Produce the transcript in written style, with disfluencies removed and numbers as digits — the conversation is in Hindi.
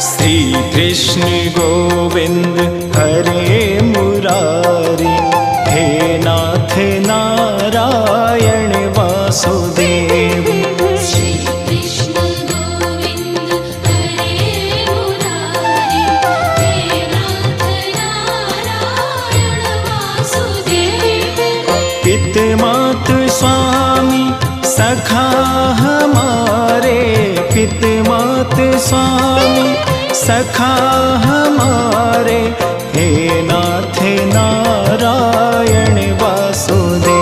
श्री कृष्ण गोविंद हरे मुरारी, हे नाथ नारायण वासुदेव। श्री कृष्ण गोविंद हरे मुरारी, हे नाथ नारायण वासुदेव। पित मात स्वामी सखा हमारे, पित मात स्वामी सखा हमारे, हे नाथ नारायण वासुदेव।